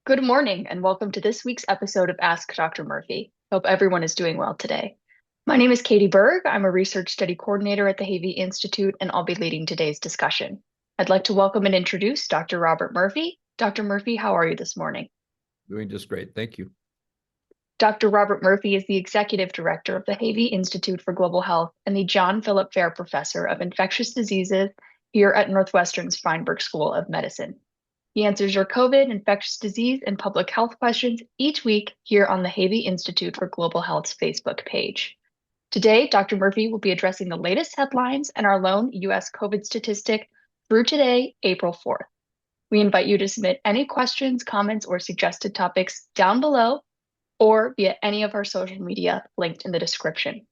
Good morning, and welcome to this week's episode of Ask Dr. Murphy. Hope everyone is doing well today. My name is Katie Berg. I'm a research study coordinator at the Havey Institute, and I'll be leading today's discussion. I'd like to welcome and introduce Dr. Robert Murphy. Dr. Murphy, how are you this morning? Doing just great. Thank you. Dr. Robert Murphy is the executive director of the Havey Institute for Global Health and the John Philip Fair Professor of Infectious Diseases here at Northwestern's Feinberg School of Medicine. He answers your COVID, infectious disease, and public health questions each week here on the Havey Institute for Global Health's Facebook page. Today, Dr. Murphy will be addressing the latest headlines and our lone U.S. COVID statistic through today, April 4th. We invite you to submit any questions, comments, or suggested topics down below or via any of our social media linked in the description.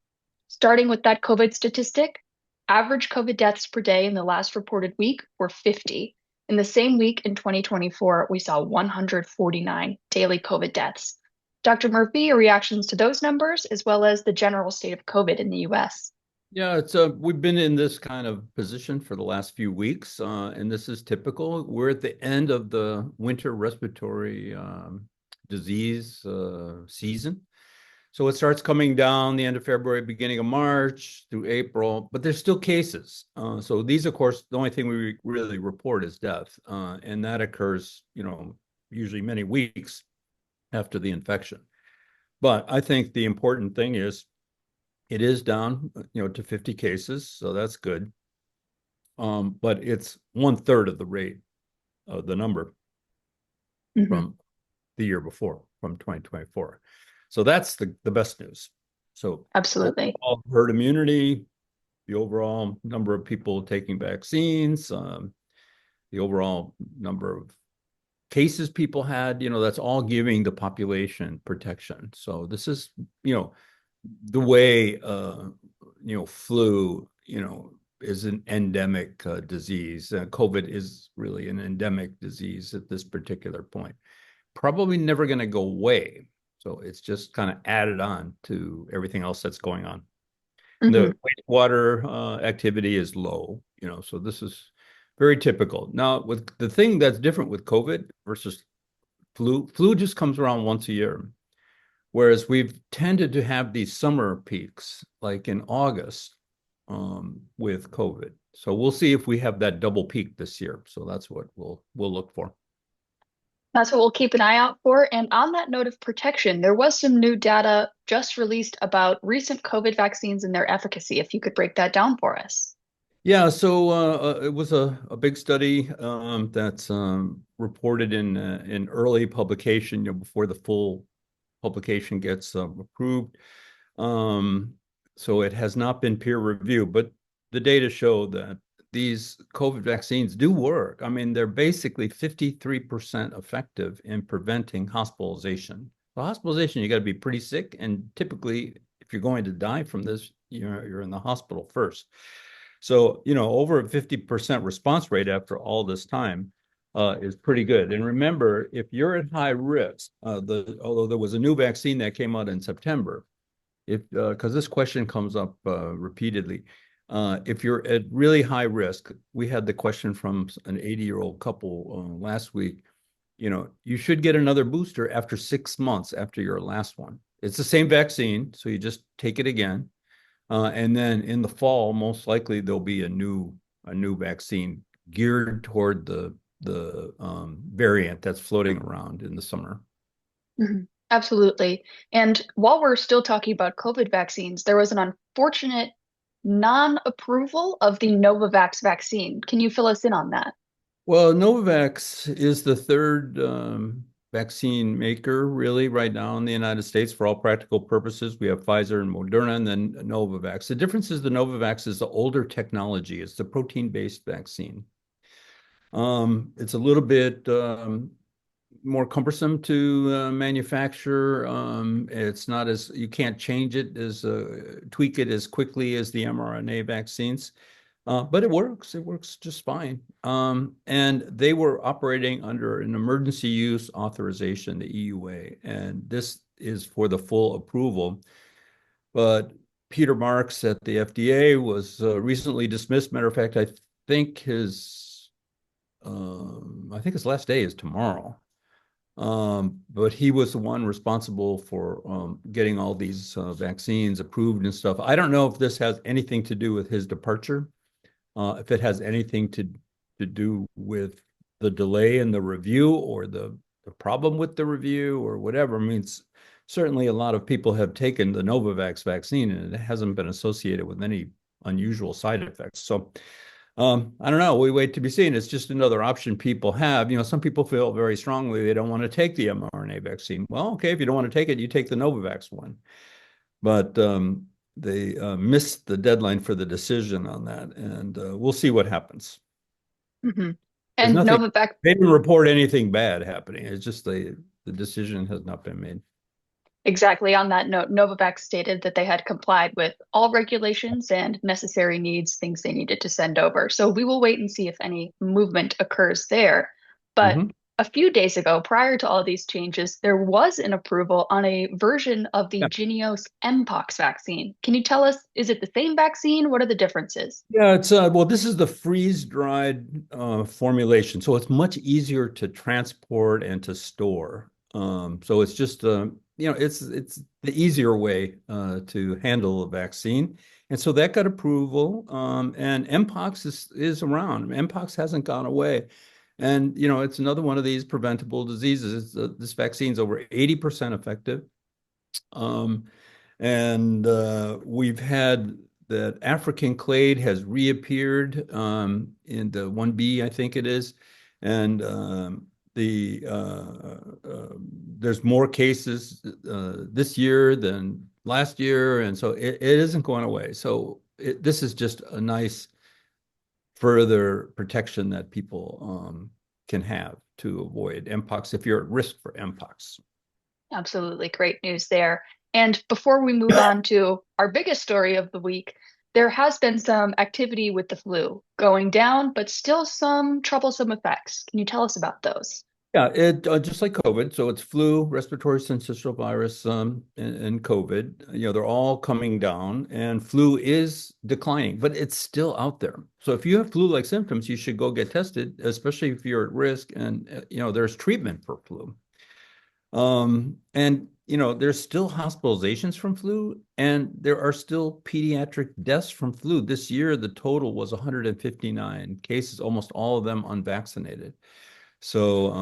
Starting with that COVID statistic, average COVID deaths per day in the last reported week were 50. In the same week in 2024, we saw 149 daily COVID deaths. Dr. Murphy, your reactions to those numbers, as well as the general state of COVID in the US? Yeah, we've been in this kind of position for the last few weeks, and this is typical. We're at the end of the winter respiratory disease season. So it starts coming down the end of February, beginning of March through April, but there's still cases. So these, of course, the only thing we really report is death, and that occurs, usually many weeks after the infection. But I think the important thing is it is down, to 50 cases, so that's good. But it's 1/3 of the rate of the number from the year before, from 2024. So that's the best news. So Absolutely. overall herd immunity, the overall number of people taking vaccines, the overall number of cases people had, that's all giving the population protection. So this is, the way, flu, is an endemic disease. COVID is really an endemic disease at this particular point. Probably never going to go away. So it's just kind of added on to everything else that's going on. The wastewater activity is low, so this is very typical. Now, with the thing that's different with COVID versus flu just comes around once a year. Whereas we've tended to have these summer peaks, like in August, with COVID. So we'll see if we have that double peak this year. So that's what we'll look for. That's what we'll keep an eye out for. And on that note of protection, there was some new data just released about recent COVID vaccines and their efficacy. If you could break that down for us. Yeah, so it was a big study that's reported in early publication, before the full publication gets approved. So it has not been peer reviewed, but the data show that these COVID vaccines do work. I mean, they're basically 53% effective in preventing hospitalization. So hospitalization, you got to be pretty sick, and typically, if you're going to die from this, you're in the hospital first. So, over a 50% response rate after all this time is pretty good. And remember, if you're at high risk, although there was a new vaccine that came out in September, because this question comes up repeatedly, if you're at really high risk, we had the question from an 80-year-old couple last week, you should get another booster after 6 months after your last one. It's the same vaccine, so you just take it again. And then in the fall, most likely there'll be a new vaccine geared toward the variant that's floating around in the summer. Absolutely. And while we're still talking about COVID vaccines, there was an unfortunate non-approval of the Novavax vaccine. Can you fill us in on that? Well, Novavax is the third vaccine maker really right now in the United States for all practical purposes. We have Pfizer and Moderna and then Novavax. The difference is the Novavax is the older technology. It's the protein-based vaccine. It's a little bit more cumbersome to manufacture. It's not as, you can't change it tweak it as quickly as the mRNA vaccines. But it works just fine. And they were operating under an emergency use authorization, the EUA, and this is for the full approval. But Peter Marks at the FDA was recently dismissed. Matter of fact, I think his last day is tomorrow. But he was the one responsible for getting all these vaccines approved and stuff. I don't know if this has anything to do with his departure, if it has anything to do with the delay in the review or the problem with the review or whatever. I mean, certainly a lot of people have taken the Novavax vaccine and it hasn't been associated with any unusual side effects. So I don't know. We wait to be seen. It's just another option people have. You know, some people feel very strongly they don't want to take the mRNA vaccine. Well, okay, if you don't want to take it, you take the Novavax one. But they missed the deadline for the decision on that, and we'll see what happens. Hmm. There's And nothing. Novavax. They didn't report anything bad happening. It's just the decision has not been made. Exactly. On that note, Novavax stated that they had complied with all regulations and necessary needs, things they needed to send over. So we will wait and see if any movement occurs there. But Mm-hmm. a few days ago, prior to all these changes, there was an approval on a version of the Yeah. Jynneos Mpox vaccine. Can you tell us, is it the same vaccine? What are the differences? Yeah, it's well, this is the freeze-dried formulation, so it's much easier to transport and to store. So it's just it's the easier way to handle a vaccine, and so that got approval. And Mpox is around. Mpox hasn't gone away, and it's another one of these preventable diseases. This vaccine's over 80% effective. Um, and we've had that African clade has reappeared in the 1B, I think it is. And the there's more cases this year than last year. And so it isn't going away. So this is just a nice further protection that people can have to avoid Mpox if you're at risk for Mpox. Absolutely great news there. And before we move on to our biggest story of the week, there has been some activity with the flu going down, but still some troublesome effects. Can you tell us about those? Yeah, it just like COVID. So it's flu, respiratory syncytial virus, and COVID. They're all coming down, and flu is declining, but it's still out there. So if you have flu-like symptoms, you should go get tested, especially if you're at risk. And there's treatment for flu. And there's still hospitalizations from flu, and there are still pediatric deaths from flu. This year, the total was 159 cases, almost all of them unvaccinated. So,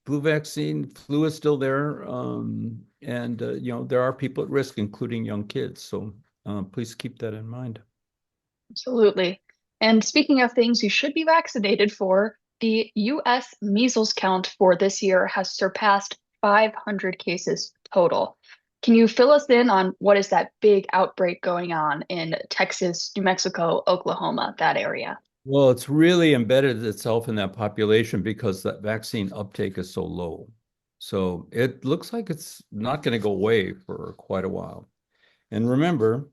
flu is still there. And, there are people at risk, including young kids. So, please keep that in mind. Absolutely. And speaking of things you should be vaccinated for, the US measles count for this year has surpassed 500 cases total. Can you fill us in on what is that big outbreak going on in Texas, New Mexico, Oklahoma, that area? Well, it's really embedded itself in that population because that vaccine uptake is so low. So it looks like it's not going to go away for quite a while. And remember,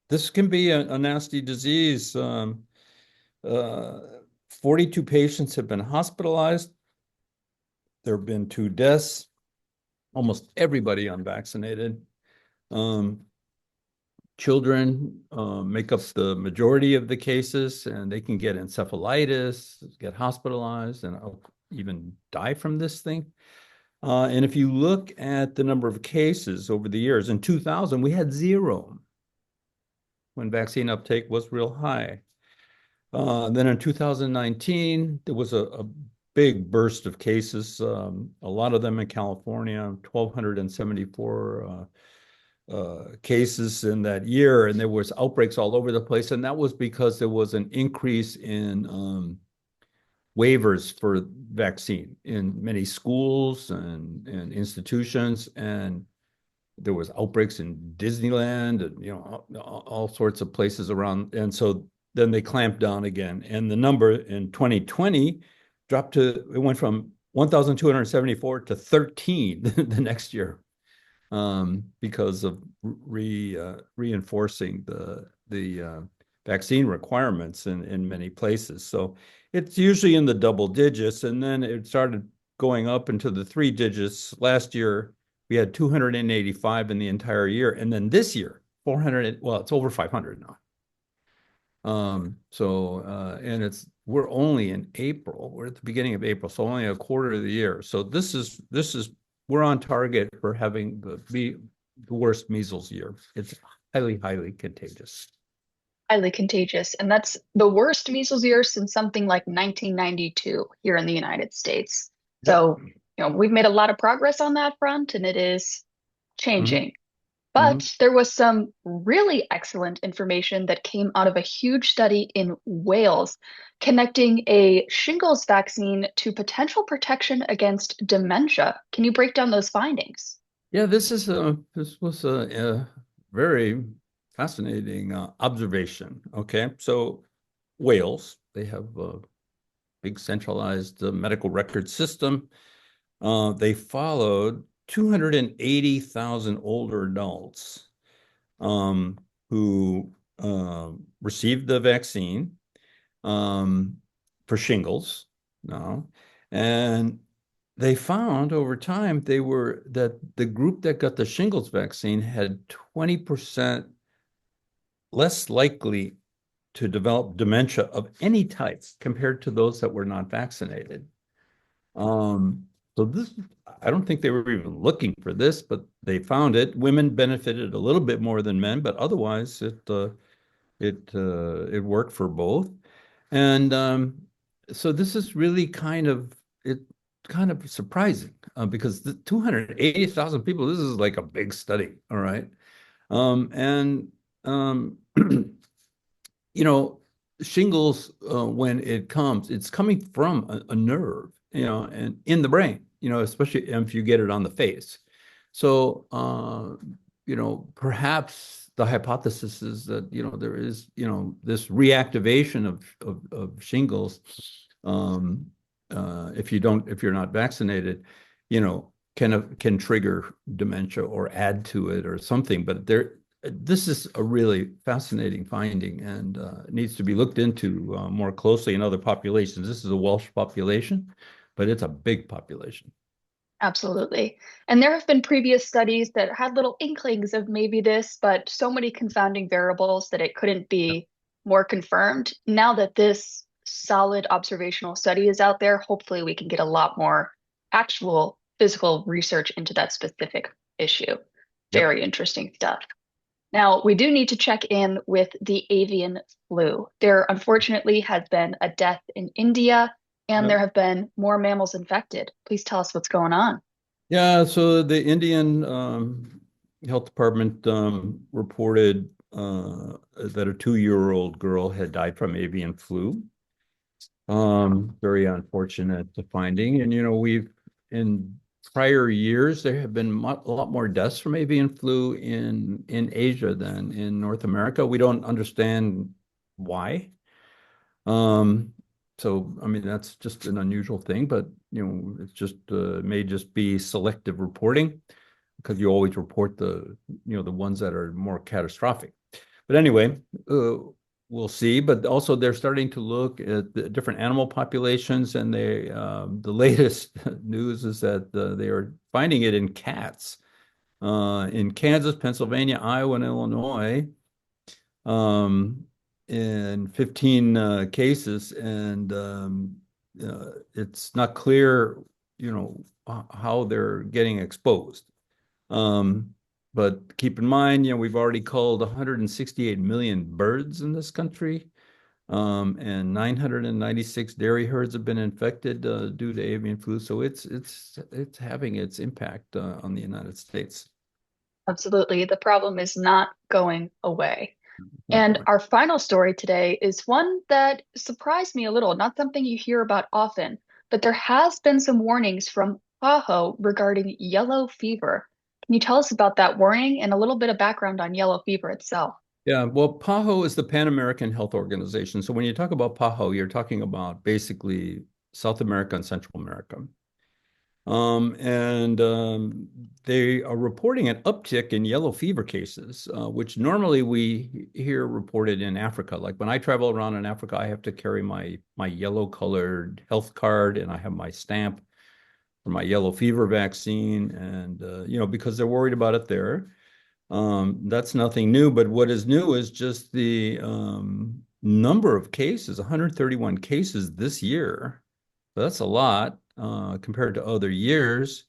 this can be a nasty disease. Uh, 42 patients have been hospitalized. There have been 2 deaths, almost everybody unvaccinated. Um, Children make up the majority of the cases, and they can get encephalitis, get hospitalized, and even die from this thing. And if you look at the number of cases over the years, in 2000, we had zero when vaccine uptake was real high. Then in 2019, there was a big burst of cases, a lot of them in California, 1,274 cases in that year, and there was outbreaks all over the place. And that was because there was an increase in waivers for vaccine in many schools and institutions. And there was outbreaks in Disneyland and all sorts of places around. And so then they clamped down again. And the number in 2020 it went from 1,274 to 13 the next year, because of reinforcing the vaccine requirements in many places. So it's usually in the double digits, and then it started going up into the three digits. Last year, we had 285 in the entire year, and then this year, 400. Well, it's over 500 now. And we're only in April. We're at the beginning of April, so only a quarter of the year. So we're on target for having the worst measles year. It's highly, highly contagious. Highly contagious. And that's the worst measles year since something like 1992 here in the United States. Yep. So, we've made a lot of progress on that front and it is Hmm. changing. Hmm. But there was some really excellent information that came out of a huge study in Wales connecting a shingles vaccine to potential protection against dementia. Can you break down those findings? Yeah, this was a very fascinating observation. Okay, so Wales, they have a big centralized medical record system. They followed 280,000 older adults um, who received the vaccine um, for shingles. No, and they found over time that the group that got the shingles vaccine had 20% less likely to develop dementia of any type compared to those that were not vaccinated. Um, so this, I don't think they were even looking for this, but they found it. Women benefited a little bit more than men, but otherwise it worked for both. And so this is really kind of surprising because the 280,000 people, this is like a big study, all right? And um, you know, shingles when it comes, it's coming from a nerve, and in the brain, especially if you get it on the face. So, perhaps the hypothesis is that, there is, this reactivation of shingles, um, if you're not vaccinated, can trigger dementia or add to it or something. But this is a really fascinating finding and it needs to be looked into more closely in other populations. This is a Welsh population, but it's a big population. Absolutely. And there have been previous studies that had little inklings of maybe this, but so many confounding variables that it couldn't be more confirmed. Now that this solid observational study is out there, hopefully we can get a lot more actual physical research into that specific issue. Yep. Very interesting stuff. Now, we do need to check in with the avian flu. There unfortunately has been a death in India, and there Yep. have been more mammals infected. Please tell us what's going on. Yeah, so the Indian health department reported that a 2-year-old girl had died from avian flu. Very unfortunate finding. And, we've in prior years, there have been a lot more deaths from avian flu in Asia than in North America. We don't understand why. Um, so, I mean, that's just an unusual thing, but, it's just may just be selective reporting because you always report the ones that are more catastrophic. But anyway, we'll see. But also, they're starting to look at the different animal populations, and the latest news is that they are finding it in cats in Kansas, Pennsylvania, Iowa, and Illinois, um, in 15 cases, and it's not clear, how they're getting exposed. Um, but keep in mind, we've already culled 168 million birds in this country, and 996 dairy herds have been infected due to avian flu. So it's having its impact on the United States. Absolutely. The problem is not going away. Not And going. our final story today is one that surprised me a little, not something you hear about often, but there has been some warnings from PAHO regarding yellow fever. Can you tell us about that warning and a little bit of background on yellow fever itself? Yeah, well, PAHO is the Pan American Health Organization. So when you talk about PAHO, you're talking about basically South America and Central America. And they are reporting an uptick in yellow fever cases, which normally we hear reported in Africa. Like when I travel around in Africa, I have to carry my yellow colored health card and I have my stamp for my yellow fever vaccine. And, because they're worried about it there. That's nothing new, but what is new is just number of cases, 131 cases this year. So that's a lot compared to other years.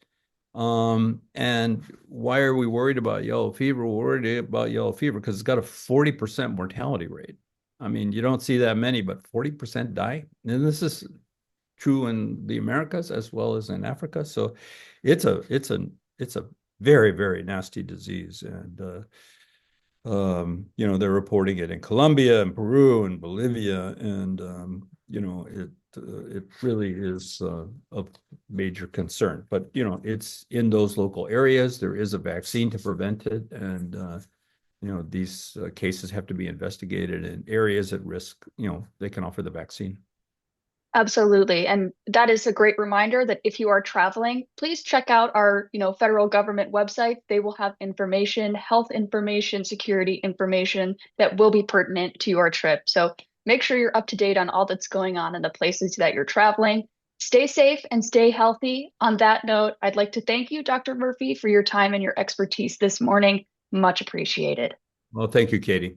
And why are we worried about yellow fever? We're worried about yellow fever because it's got a 40% mortality rate. I mean, you don't see that many, but 40% die. And this is true in the Americas as well as in Africa. So it's a very, very nasty disease. And they're reporting it in Colombia and Peru and Bolivia, and it really is of major concern. But it's in those local areas. There is a vaccine to prevent it, and these cases have to be investigated in areas at risk. They can offer the vaccine. Absolutely. And that is a great reminder that if you are traveling, please check out our, federal government website. They will have information, health information, security information that will be pertinent to your trip. So make sure you're up to date on all that's going on in the places that you're traveling. Stay safe and stay healthy. On that note, I'd like to thank you, Dr. Murphy, for your time and your expertise this morning. Much appreciated. Well, thank you, Katie.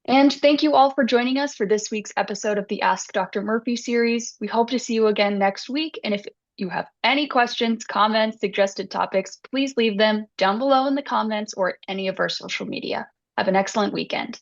And thank you all for joining us for this week's episode of the Ask Dr. Murphy series. We hope to see you again next week. And if you have any questions, comments, suggested topics, please leave them down below in the comments or any of our social media. Have an excellent weekend.